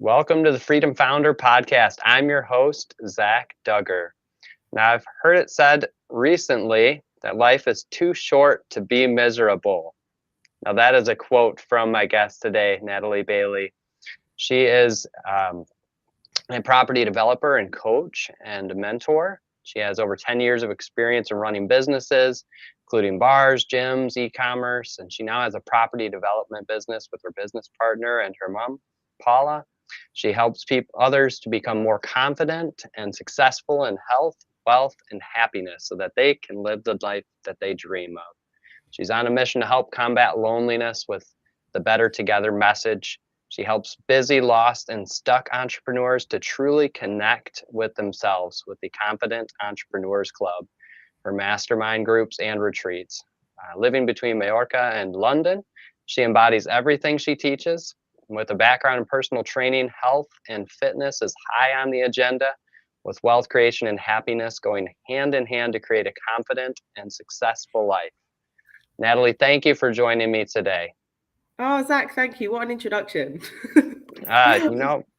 Welcome to the Freedom Founder podcast. I'm your host, Zach Duggar. Now, I've heard it said recently that life is too short to be miserable. Now, that is a quote from my guest today, Natalie Bailey. She is a property developer and coach and a mentor. She has over 10 years of experience in running businesses, including bars, gyms, e-commerce, and she now has a property development business with her business partner and her mom, Paula. She helps others to become more confident and successful in health, wealth, and happiness so that they can live the life that they dream of. She's on a mission to help combat loneliness with the Better Together message. She helps busy, lost, and stuck entrepreneurs to truly connect with themselves with the Confident Entrepreneurs Club, her mastermind groups and retreats. Living between Mallorca and London, she embodies everything she teaches. With a background in personal training, health and fitness is high on the agenda, with wealth creation and happiness going hand in hand to create a confident and successful life. Natalie, thank you for joining me today. Oh, Zach, thank you. What an introduction.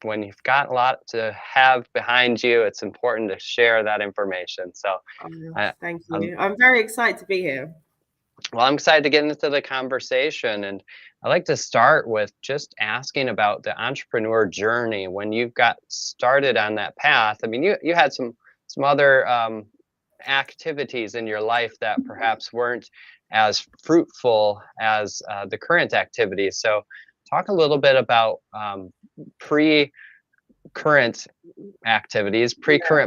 When you've got a lot to have behind you, it's important to share that information. So thank you. I'm very excited to be here. Well, I'm excited to get into the conversation, and I'd like to start with just asking about the entrepreneur journey. When you got started on that path, I mean, you had some other activities in your life that perhaps weren't as fruitful as the current activities. So talk a little bit about pre-current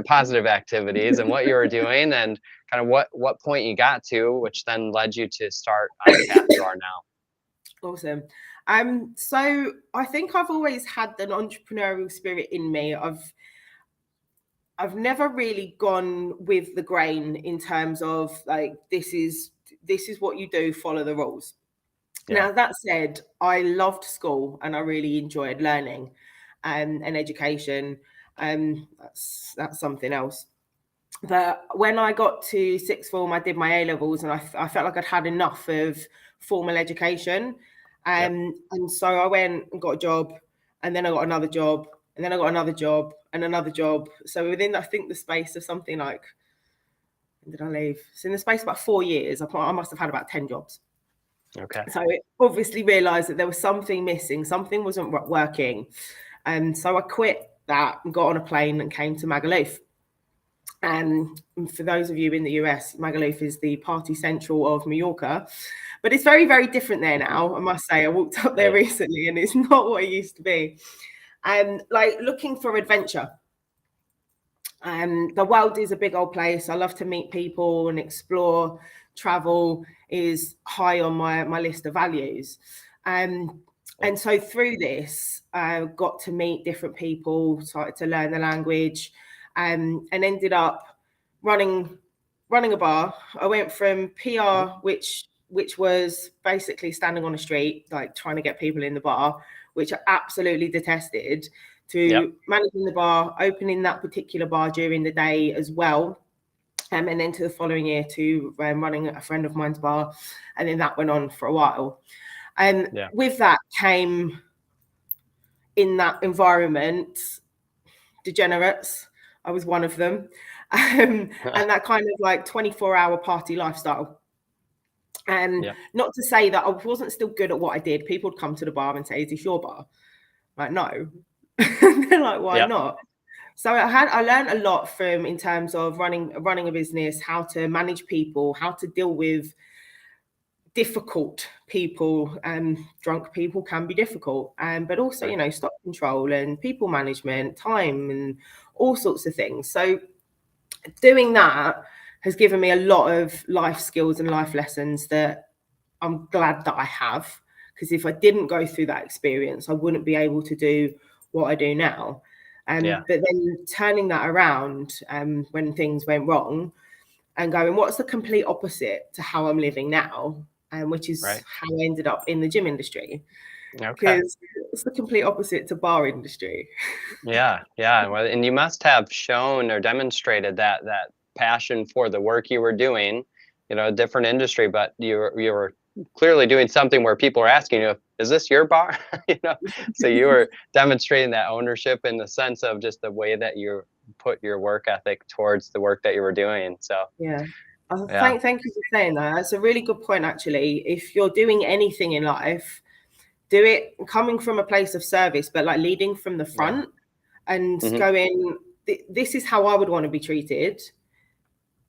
positive activities and what you were doing and kind of what point you got to, which then led you to start on the path you are now. Awesome. So I think I've always had an entrepreneurial spirit in me. I've never really gone with the grain in terms of like this is what you do, follow the rules. Yeah. Now that said, I loved school and I really enjoyed learning and education. That's something else. But when I got to sixth form, I did my A-levels and I felt like I'd had enough of formal education. And so I went and got a job, and then I got another job, and then I got another job and another job. So within, I think, the space of something like, when did I leave? So in the space of about 4 years, I must have had about 10 jobs. Okay. So I obviously realised that there was something missing, something wasn't working. And so I quit that and got on a plane and came to Magaluf. And for those of you in the US, Magaluf is the party central of Mallorca, but it's very, very different there now. I must say, I walked up there recently and it's not what it used to be. And like looking for adventure. The world is a big old place. I love to meet people and explore. Travel is high on my list of values. And so through this, I got to meet different people, started to learn the language, and ended up running a bar. I went from PR, which was basically standing on a street, like trying to get people in the bar, which I absolutely detested, to managing the bar, opening that particular bar during the day as well. And then to the following year to running a friend of mine's bar. And then that went on for a while. And with that came, in that environment, degenerates. I was one of them. And that kind of like 24-hour party lifestyle. And not to say that I wasn't still good at what I did. People would come to the bar and say, "Is this your bar?" Like, no. They're like, why not? So I learned a lot from in terms of running a business, how to manage people, how to deal with difficult people. Drunk people can be difficult, but also, stock control and people management, time and all sorts of things. So doing that has given me a lot of life skills and life lessons that I'm glad that I have, because if I didn't go through that experience, I wouldn't be able to do what I do now. But then turning that around when things went wrong and going, what's the complete opposite to how I'm living now? Which is how I ended up in the gym industry. Because it's the complete opposite to bar industry. Yeah. Well, and you must have shown or demonstrated that passion for the work you were doing, a different industry, but you were clearly doing something where people are asking you, is this your bar? You know, so you were demonstrating that ownership in the sense of just the way that you put your work ethic towards the work that you were doing. So Yeah. yeah, Thank you for saying that. That's a really good point, actually. If you're doing anything in life, do it coming from a place of service, but like leading from the yeah, front and hmm, going, this is how I would want to be treated.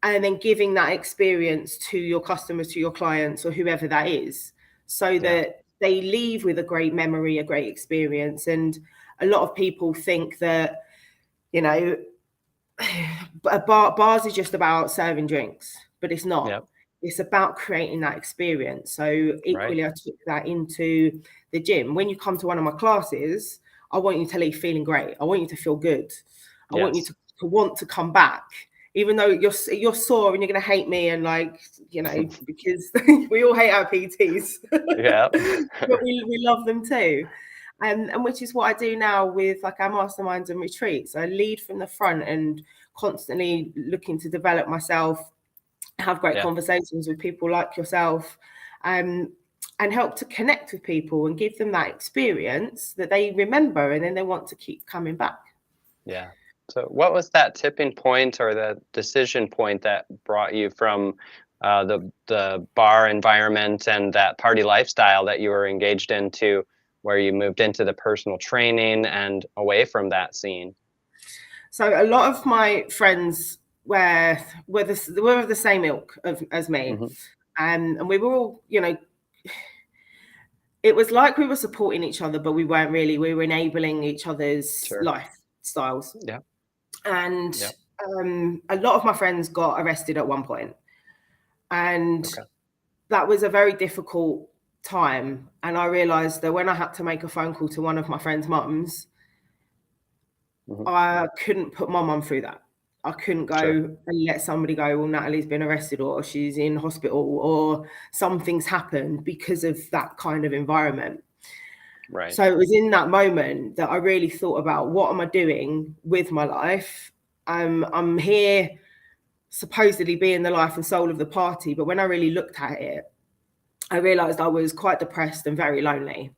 And then giving that experience to your customers, to your clients, or whoever that is, so yeah, that they leave with a great memory, a great experience. And a lot of people think that, you know, bars is just about serving drinks, but it's yeah, not. It's about creating that experience. So right, equally, I took that into the gym. When you come to one of my classes, I want you to leave feeling great. I want you to feel good. I want you yes, to want to come back, even though you're sore and you're going to hate me, and like, you know, because we all hate our PTs, yeah, but we love them too. And which is what I do now with like our masterminds and retreats. I lead from the front and constantly looking to develop myself, have great yeah. conversations with people like yourself, and help to connect with people and give them that experience that they remember and then they want to keep coming back. Yeah. So what was that tipping point or the decision point that brought you from the bar environment and that party lifestyle that you were engaged into, where you moved into the personal training and away from that scene? So a lot of my friends were of the same ilk as me, Hmm. and we were all, you know, it was like we were supporting each other, but we weren't really. We were enabling each other's Sure. lifestyles. Yeah. And Yeah. a lot of my friends got arrested at one point, and Okay. that was a very difficult time. And I realized that when I had to make a phone call to one of my friends' mums, Hmm. I couldn't put my mum through that. I couldn't go Sure. and let somebody go, well, Natalie's been arrested or she's in hospital or something's happened because of that kind of environment. Right. So it was in that moment that I really thought about, what am I doing with my life? I'm here supposedly being the life and soul of the party, but when I really looked at it, I realized I was quite depressed and very lonely,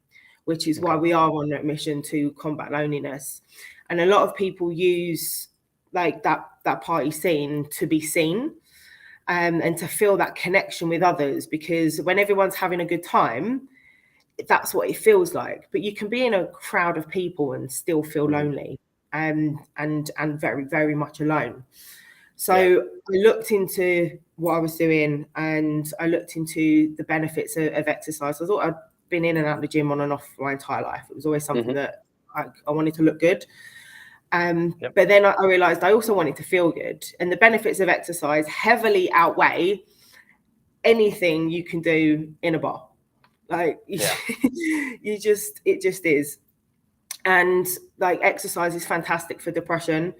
which is why Okay. we are on a mission to combat loneliness. And a lot of people use like that party scene to be seen, and to feel that connection with others, because when everyone's having a good time, that's what it feels like. But you can be in a crowd of people and still feel Hmm. lonely, and very, very much alone. So Yeah. I looked into what I was doing, and I looked into the benefits of exercise. I thought I'd been in and out of the gym on and off my entire life. It was always something Hmm. that I wanted to look good. Yep. But then I realized I also wanted to feel good. And the benefits of exercise heavily outweigh anything you can do in a bar. Like Yeah. it just is. And like exercise is fantastic for depression.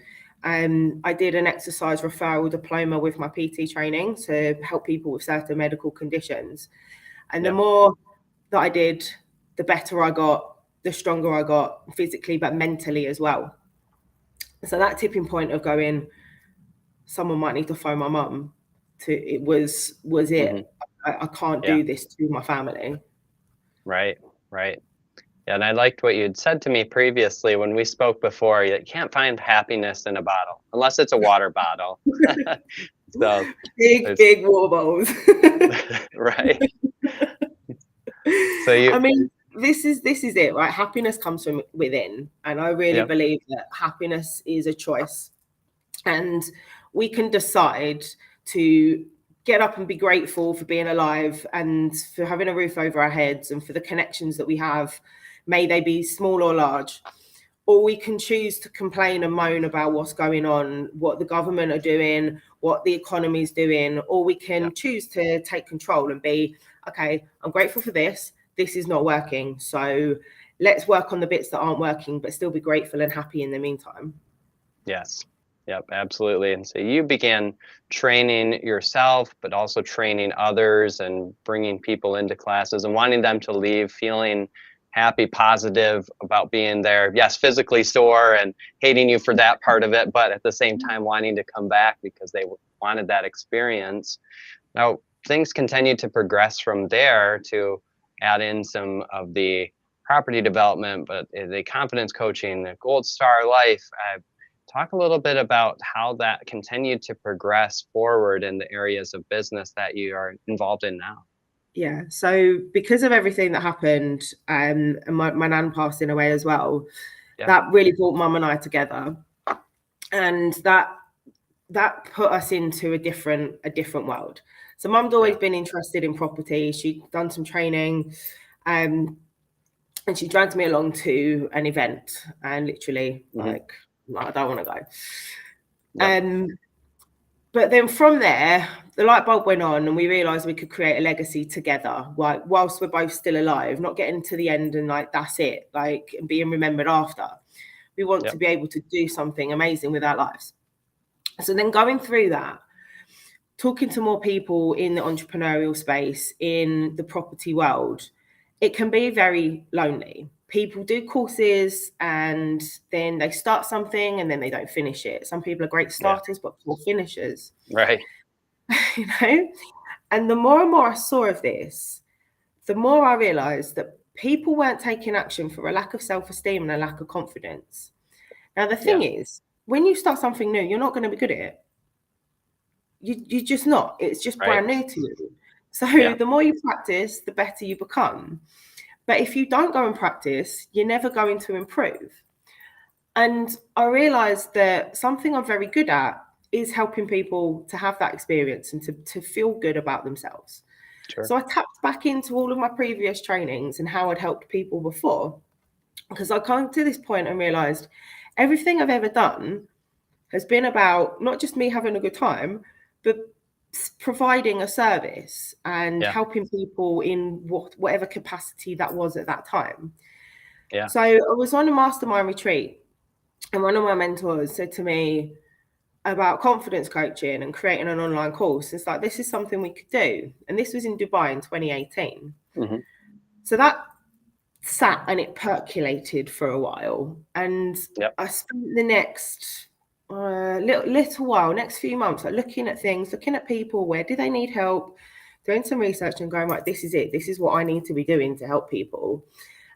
I did an exercise referral diploma with my PT training to help people with certain medical conditions. And the Yeah. more that I did, the better I got, the stronger I got physically, but mentally as well. So that tipping point of going, someone might need to phone my mum, to it was Hmm. it. I can't Yeah. do this to my family. Right. Right. Yeah, and I liked what you'd said to me previously when we spoke before. You can't find happiness in a bottle unless it's a water bottle. So Big, it's big water bowls. right. So you, I mean, this is it, right? Happiness comes from within, and I really yep. believe that happiness is a choice, and we can decide to get up and be grateful for being alive and for having a roof over our heads and for the connections that we have, may they be small or large. Or we can choose to complain and moan about what's going on, what the government are doing, what the economy is doing, or we Yeah. can choose to take control and be, okay, I'm grateful for this. This is not working. So let's work on the bits that aren't working, but still be grateful and happy in the meantime. Yes. Yep, absolutely. And so you began training yourself, but also training others and bringing people into classes and wanting them to leave feeling happy, positive about being there. Yes, physically sore and hating you for that part of it, but at the same time wanting to come back because they wanted that experience. Now, things continued to progress from there to add in some of the property development, but the confidence coaching, the Gold Star Life. Talk a little bit about how that continued to progress forward in the areas of business that you are involved in now. Yeah. So because of everything that happened, and my nan passing away as well, that really brought Mum and I together, and that put us into a different world. So Mum's always been interested in property. She'd done some training, and she dragged me along to an event, and literally like, I don't want to go. But then from there, the light bulb went on, and we realized we could create a legacy together, like whilst we're both still alive, not getting to the end and like that's it, like, and being remembered after. We want to be able to do something amazing with our lives. So then going through that, talking to more people in the entrepreneurial space, in the property world, it can be very lonely. People do courses and then they start something and then they don't finish it. Some people are great starters, but poor finishers. Right. You know? And the more and more I saw of this, the more I realized that people weren't taking action for a lack of self-esteem and a lack of confidence. Now, the thing is, when you start something new, you're not going to be good at it. You're just not. It's just brand new to you. So the more you practice, the better you become. But if you don't go and practice, you're never going to improve. And I realized that something I'm very good at is helping people to have that experience and to feel good about themselves. Sure. So I tapped back into all of my previous trainings and how I'd helped people before, because I come to this point and realized everything I've ever done has been about not just me having a good time, but providing a service and helping people in whatever capacity that was at that time. Yeah. So I was on a mastermind retreat, and one of my mentors said to me about confidence coaching and creating an online course. It's like, this is something we could do. And this was in Dubai in 2018. So that sat and it percolated for a while. And I spent the next little while, next few months, like looking at things, looking at people, where do they need help, doing some research and going, right, this is it. This is what I need to be doing to help people.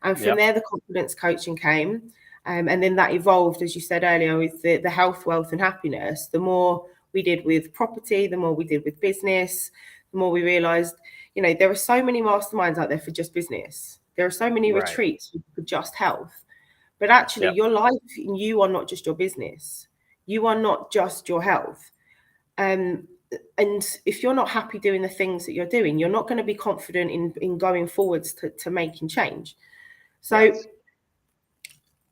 And from there, the confidence coaching came. And then that evolved, as you said earlier, with the health, wealth and happiness. The more we did with property, the more we did with business, the more we realized, you know, there are so many masterminds out there for just business. There are so many retreats for just health. But actually, your life, you are not just your business. You are not just your health. And if you're not happy doing the things that you're doing, you're not going to be confident in going forwards to making change. So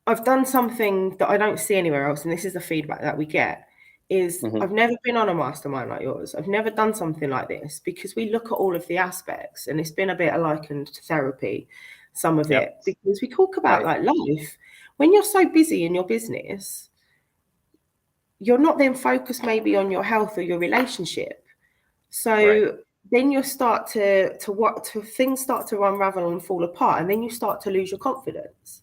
I've done something that I don't see anywhere else, and this is the feedback that we get, is I've never been on a mastermind like yours. I've never done something like this, because we look at all of the aspects, and it's been a bit likened to therapy, some of it, because we talk about like life. When you're so busy in your business, you're not then focused maybe on your health or your relationship. So then you start to things start to unravel and fall apart, and then you start to lose your confidence.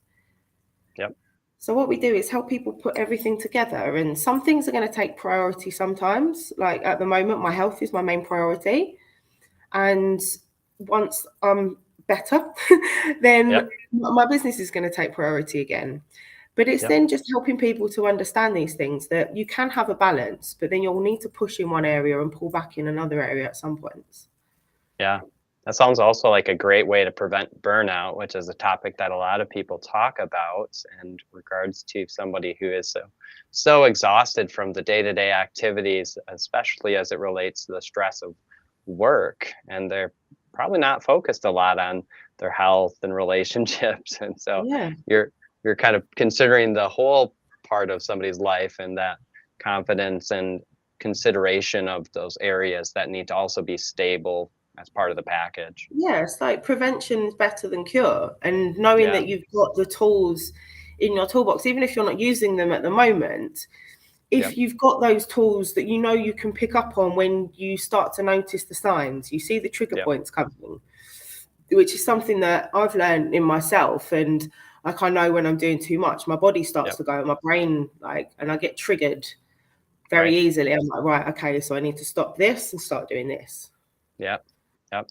So what we do is help people put everything together, and some things are going to take priority sometimes. Like at the moment, my health is my main priority. And once I'm better, then my business is going to take priority again. But it's then just helping people to understand these things, that you can have a balance, but then you'll need to push in one area and pull back in another area at some points. Yeah. That sounds also like a great way to prevent burnout, which is a topic that a lot of people talk about in regards to somebody who is so exhausted from the day-to-day activities, especially as it relates to the stress of work. And they're probably not focused a lot on their health and relationships. And so you're kind of considering the whole part of somebody's life, and that confidence and consideration of those areas that need to also be stable as part of the package. Yeah, it's like prevention is better than cure. And knowing that you've got the tools in your toolbox, even if you're not using them at the moment, if you've got those tools that you know you can pick up on when you start to notice the signs, you see the trigger points coming, which is something that I've learned in myself. And like, I know when I'm doing too much, my body starts to go, my brain, like, and I get triggered very easily. I'm like, right, okay, so I need to stop this and start doing this. Yep. Yep.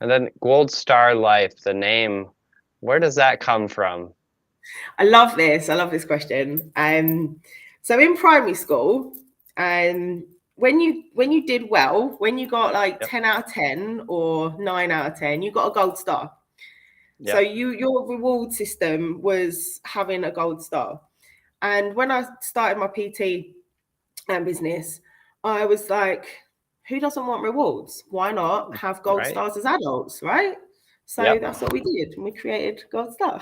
And then Gold Star Life, the name, where does that come from? I love this. I love this question. So in primary school, when you did well, when you got like Yep. 10 out of 10 or 9 out of 10, you got a gold star. So Yep. your reward system was having a gold star. And when I started my PT business, I was like, who doesn't want rewards? Why not have gold Right. stars as adults, right? So Yep. that's what we did. We created Gold Star.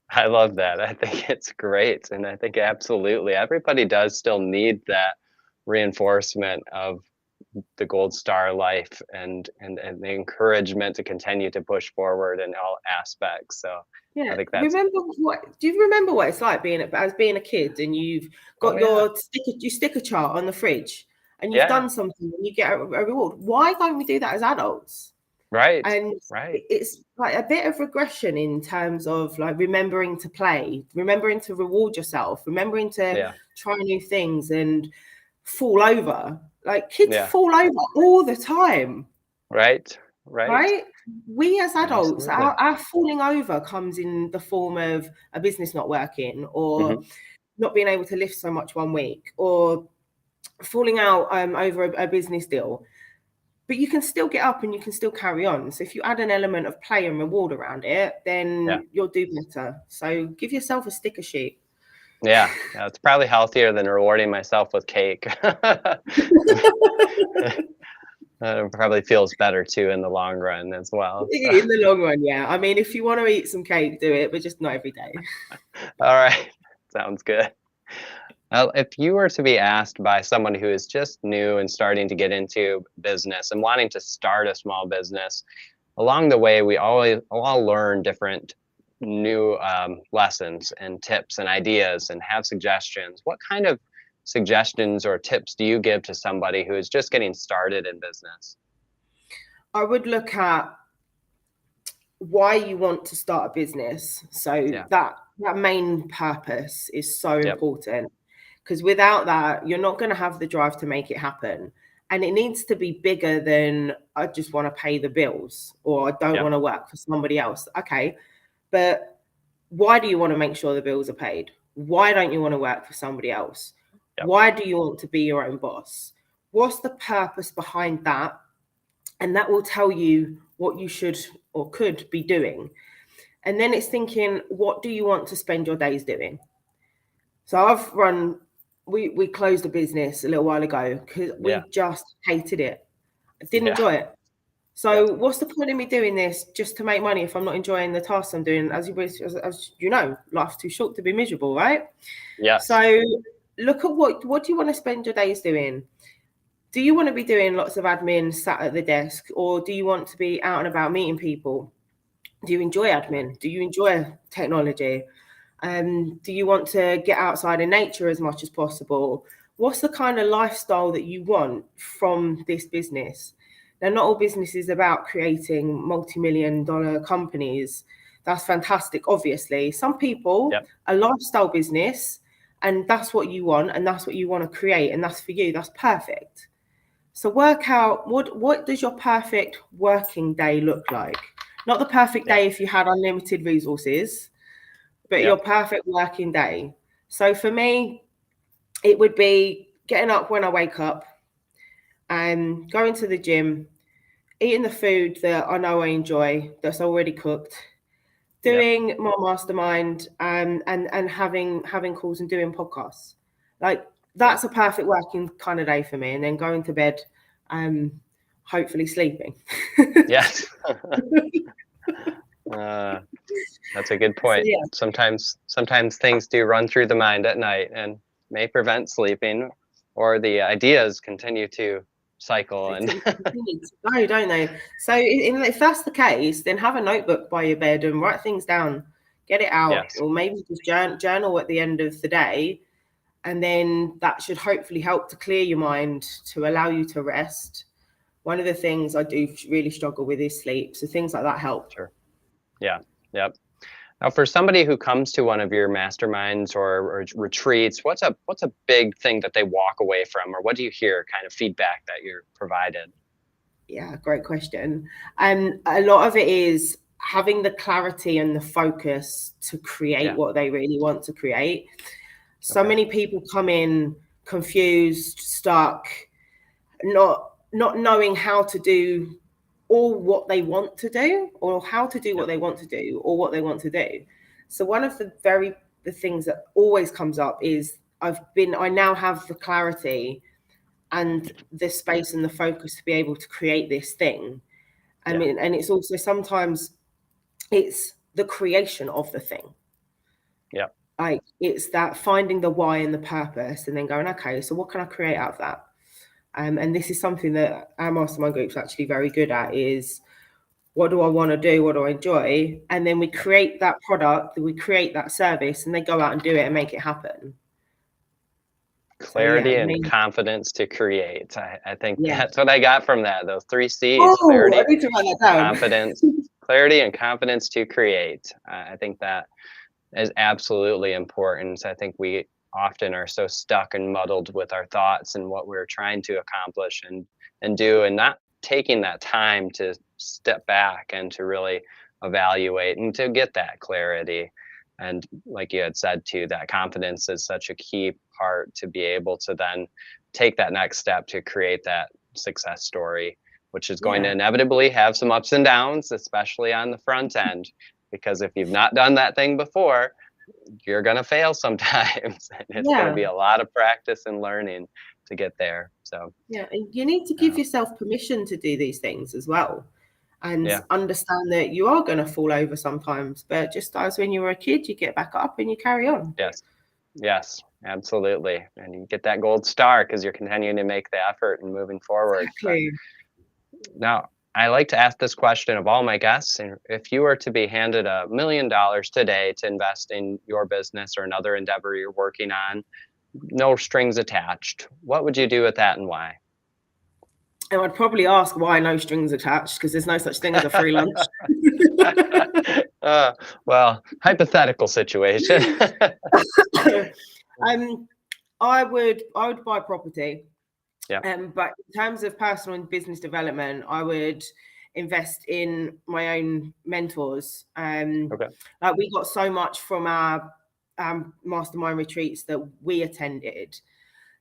I love that. I think it's great. And I think absolutely everybody does still need that reinforcement of the Gold Star life and the encouragement to continue to push forward in all aspects. So I Yeah. think that's, Do you remember what it's like being a kid and you've oh got yeah. your sticker chart on the fridge and you've Yeah. done something and you get a reward? Why don't we do that as adults? Right. And Right. it's like a bit of regression in terms of like remembering to play, remembering to reward yourself, remembering to Yeah. try new things and fall over. Like kids Yeah. fall over all the time, Right. Right. right? We as adults, Absolutely. our falling over comes in the form of a business not working or Hmm. not being able to lift so much one week or falling out over a business deal. But you can still get up and you can still carry on. So if you add an element of play and reward around it, Yeah. then you'll do better. So give yourself a sticker sheet. Yeah. Yeah. It's probably healthier than rewarding myself with cake. It probably feels better too in the long run as well. So. In the long run, yeah. I mean, if you want to eat some cake, do it, but just not every day. All right. Sounds good. If you were to be asked by someone who is just new and starting to get into business and wanting to start a small business, along the way, we all learn different new lessons and tips and ideas and have suggestions. What kind of suggestions or tips do you give to somebody who is just getting started in business? I would look at why you want to start a business. So Yeah. that main purpose is so Yep. important because without that, you're not going to have the drive to make it happen. And it needs to be bigger than I just want to pay the bills or I don't Yep. want to work for somebody else. Okay. But why do you want to make sure the bills are paid? Why don't you want to work for somebody else? Yep. Why do you want to be your own boss? What's the purpose behind that? And that will tell you what you should or could be doing. And then it's thinking, what do you want to spend your days doing? So we closed a business a little while ago because we just hated it. I didn't enjoy it. So what's the point of me doing this just to make money if I'm not enjoying the tasks I'm doing? As you know, life's too short to be miserable, right? Yes. So look at what do you want to spend your days doing? Do you want to be doing lots of admin sat at the desk, or do you want to be out and about meeting people? Do you enjoy admin? Do you enjoy technology? Do you want to get outside in nature as much as possible? What's the kind of lifestyle that you want from this business? Now, not all business is about creating multi-million-dollar companies. That's fantastic, obviously. Some people, a lifestyle business, and that's what you want, and that's what you want to create, and that's for you. That's perfect. So work out what does your perfect working day look like? Not the perfect day if you had unlimited resources, but your perfect working day. So for me, it would be getting up when I wake up and going to the gym, eating the food that I know I enjoy, that's already cooked, doing my mastermind and having calls and doing podcasts. Like that's a perfect working kind of day for me. And then going to bed, hopefully sleeping. Yes. That's a good point. So, sometimes things do run through the mind at night and may prevent sleeping, or the ideas continue to cycle and no, don't they? So if that's the case, then have a notebook by your bed and write things down, get it out, or maybe just journal at the end of the day, and then that should hopefully help to clear your mind to allow you to rest. One of the things I do really struggle with is sleep, so things like that help. Sure. Yep. Now, for somebody who comes to one of your masterminds or retreats, what's a big thing that they walk away from, or what do you hear kind of feedback that you're provided? Yeah, great question. A lot of it is having the clarity and the focus to create what they really want to create. So many people come in confused, stuck, not knowing how to do all what they want to do, or how to do what they want to do, or what they want to do. So one of the things that always comes up is I now have the clarity and the space and the focus to be able to create this thing. I mean, and it's also sometimes it's the creation of the thing. Yeah. Like it's that finding the why and the purpose and then going, okay, so what can I create out of that? And this is something that our mastermind group's actually very good at, is what do I want to do? What do I enjoy? And then we create that product, we create that service, and they go out and do it and make it happen. Clarity and confidence to create. I think that's what I got from that. Those 3 C's: clarity, I need to write that down. confidence, clarity and confidence to create. I think that is absolutely important. I think we often are so stuck and muddled with our thoughts and what we're trying to accomplish and do, and not taking that time to step back and to really evaluate and to get that clarity. And like you had said too, that confidence is such a key part to be able to then take that next step to create that success story, which is going to inevitably have some ups and downs, especially on the front end, because if you've not done that thing before, you're going to fail sometimes. And it's going to be a lot of practice and learning to get there. So and you need to give yourself permission to do these things as well. And understand that you are going to fall over sometimes, but just as when you were a kid, you get back up and you carry on. Yes, absolutely. And you get that gold star because you're continuing to make the effort and moving forward. Exactly. Now, I like to ask this question of all my guests. And if you were to be handed $1 million today to invest in your business or another endeavor you're working on, no strings attached, what would you do with that and why? And I'd probably ask why no strings attached, because there's no such thing as a free lunch. Well, hypothetical situation. I would buy property. Yeah. But in terms of personal and business development, I would invest in my own mentors. Like we got so much from our mastermind retreats that we attended.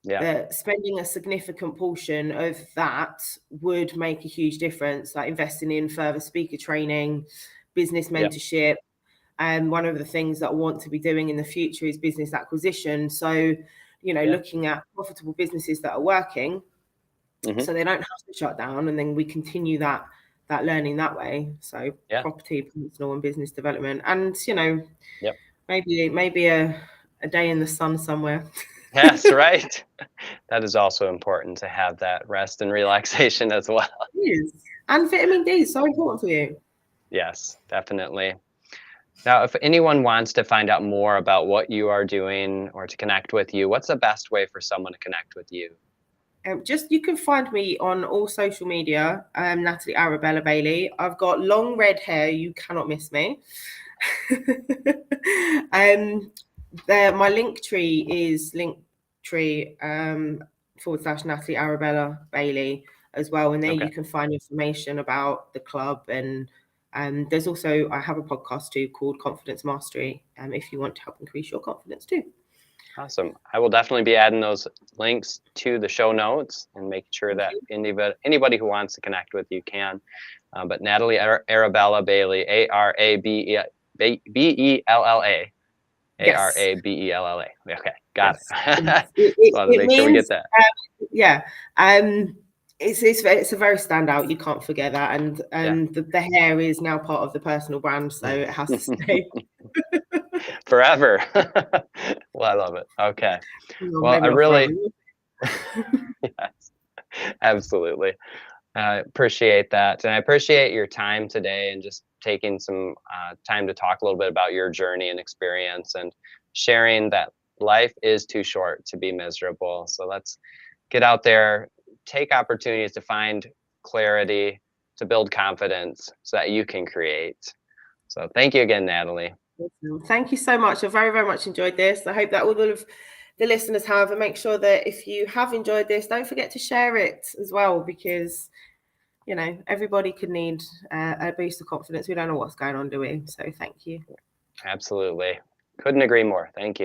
That spending a significant portion of that would make a huge difference, like investing in further speaker training, business mentorship. And one of the things that I want to be doing in the future is business acquisition. So, looking at profitable businesses that are working, so they don't have to shut down, and then we continue that learning that way. So property, personal and business development, and maybe a day in the sun somewhere. Yes, right. That is also important to have that rest and relaxation as well. It is. And vitamin D is so important for you. Yes, definitely. Now, if anyone wants to find out more about what you are doing or to connect with you, what's the best way for someone to connect with you? You can find me on all social media, Natalie Bailey. I've got long red hair. You cannot miss me. My link tree is linktree / Natalie Arabella Bailey as well. And there you can find information about the club. And there's also, I have a podcast too called Confidence Mastery, if you want to help increase your confidence too. Awesome. I will definitely be adding those links to the show notes and making sure that anybody who wants to connect with you can. But Natalie Arabella Bailey, Arabella. Arabella. Okay, got it. Want to make sure we get that. It's a very standout. You can't forget that, and the hair is now part of the personal brand, so it has to stay forever. Well, I love it. Okay. Well, I really, yes, absolutely. I appreciate that, and I appreciate your time today and just taking some time to talk a little bit about your journey and experience and sharing that life is too short to be miserable. So let's get out there, take opportunities to find clarity, to build confidence so that you can create. So thank you again, Natalie. Thank you so much. I very, very much enjoyed this. I hope that all of the listeners have, and make sure that if you have enjoyed this, don't forget to share it as well, because you know, everybody could need a boost of confidence. We don't know what's going on, do we? So thank you. Absolutely. Couldn't agree more. Thank you.